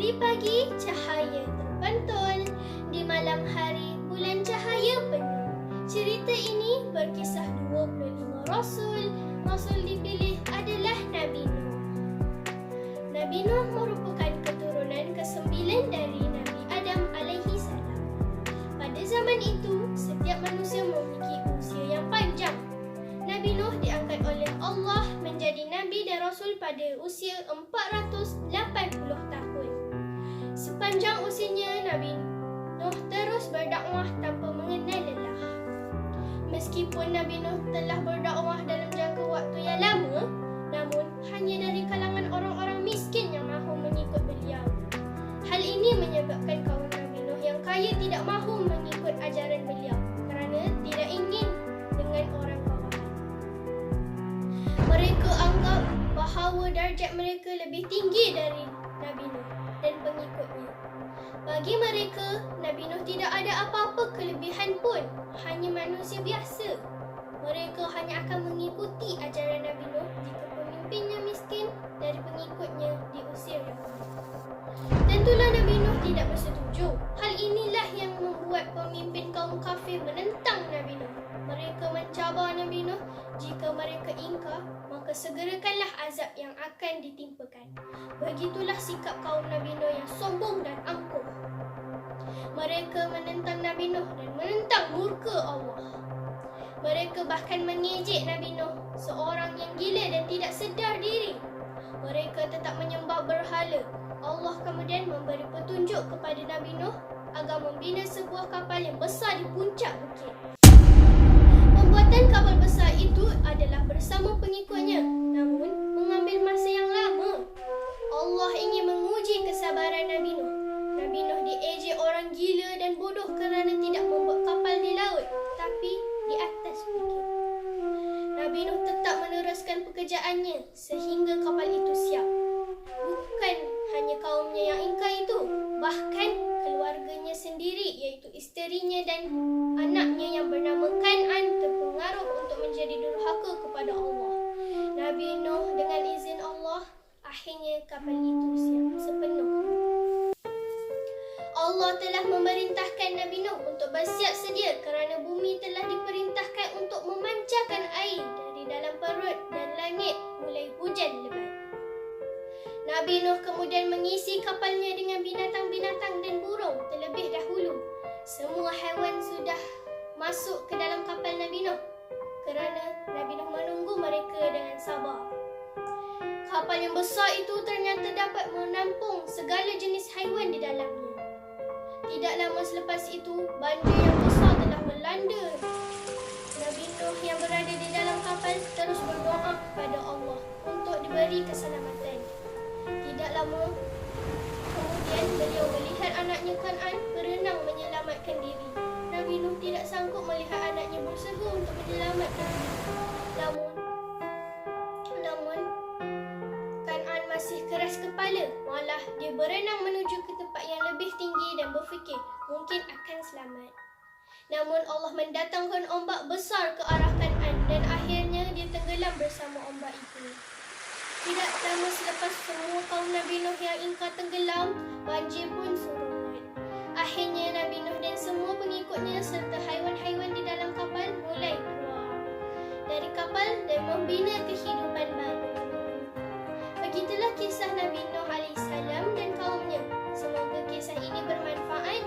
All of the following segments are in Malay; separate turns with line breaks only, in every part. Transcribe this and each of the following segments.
Di pagi cahaya terpantul, di malam hari bulan cahaya penuh. Cerita ini berkisah 25 rasul. Rasul dipilih adalah Nabi Nuh. Nabi Nuh merupakan keturunan ke-9 dari Nabi Adam alaihi salam. Pada zaman itu, setiap manusia memiliki usia yang panjang. Nabi Nuh diangkat oleh Allah menjadi Nabi dan Rasul pada usia 480 tahun. Sepanjang usianya, Nabi Nuh terus berdakwah tanpa mengenal lelah. Meskipun Nabi Nuh telah berdakwah dalam jangka waktu yang lama, namun hanya dari kalangan orang-orang miskin yang mahu mengikut beliau. Hal ini menyebabkan kaum Nabi Nuh yang kaya tidak mahu mengikut ajaran beliau kerana tidak ingin dengan orang bawahan. Mereka anggap bahawa darjat mereka lebih tinggi dari Nabi Nuh dan pengikutnya. Bagi mereka, Nabi Nuh tidak ada apa-apa kelebihan pun, hanya manusia biasa. Mereka hanya akan mengikuti ajaran Nabi Nuh jika pemimpinnya miskin dari pengikutnya di usia yang muda. Tentulah Nabi Nuh tidak bersetuju. Hal inilah yang membuat pemimpin kaum kafir menentang Nabi Nuh. Mereka mencabar Nabi Nuh, jika mereka ingkar, maka segerakanlah azab yang akan ditimpakan. Begitulah sikap kaum Nabi Nuh yang sombong dan angkuh. Mereka menentang Nabi Nuh dan menentang murka Allah. Mereka bahkan mengejek Nabi Nuh, seorang yang gila dan tidak sedar diri. Mereka tetap menyembah berhala. Allah kemudian memberi petunjuk kepada Nabi Nuh agar membina sebuah kapal yang besar di puncak bukit. Pembuatan kapal besar itu adalah bersama pengikutnya, namun mengambil masa yang lama. Allah ingin menguji kesabaran Nabi Nuh. Nabi Nuh diejek orang gila dan bodoh kerana tidak membuat kapal di laut, tapi di atas bukit. Nabi Nuh tetap meneruskan pekerjaannya sehingga kapal itu siap. Bukan hanya kaumnya yang ingkar itu, bahkan keluarganya sendiri, iaitu isterinya dan anaknya yang bernama Kan'an, terpengaruh untuk menjadi durhaka kepada Allah. Nabi Nuh dengan izin Allah, akhirnya kapal itu siap sepenuh. Allah telah memerintahkan Nabi Nuh untuk bersiap sedia kerana bumi telah diperintahkan untuk memancarkan air dari dalam perut dan langit mulai hujan lebat. Nabi Nuh kemudian mengisi kapalnya dengan binatang-binatang dan burung terlebih dahulu. Semua haiwan sudah masuk ke dalam kapal Nabi Nuh kerana Nabi Nuh menunggu mereka dengan sabar. Kapal yang besar itu ternyata dapat menampung segala jenis haiwan di dalamnya. Tidak lama selepas itu, banjir yang besar telah melanda. Nabi Nuh yang berada di dalam kapal terus berdoa kepada Allah untuk diberi keselamatan. Tidak lama kemudian, beliau melihat anaknya Kan'an berenang menyelamatkan diri. Nabi Nuh tidak sanggup melihat anaknya berusaha untuk menyelamatkan diri. Namun Kan'an masih keras kepala. Malah dia berenang menuju ke tempat yang lebih tinggi dan berfikir mungkin akan selamat. Namun Allah mendatangkan ombak besar ke arah Kan'an dan akhirnya dia tenggelam bersama ombak itu. Tidak lama selepas semua kaum Nabi Nuh yang ingkar tenggelam, banjir pun surut. Akhirnya Nabi Nuh dan semua pengikutnya serta haiwan-haiwan di dalam kapal mulai keluar dari kapal dan membina kehidupan baru. Begitulah kisah Nabi Nuh alaihissalam dan kaumnya. Semoga kisah ini bermanfaat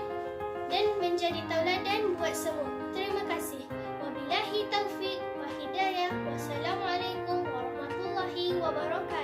dan menjadi tauladan buat semua. Terima kasih. Wabillahi taufiq wa hidayah. Wassalamualaikum warahmatullahi wabarakatuh.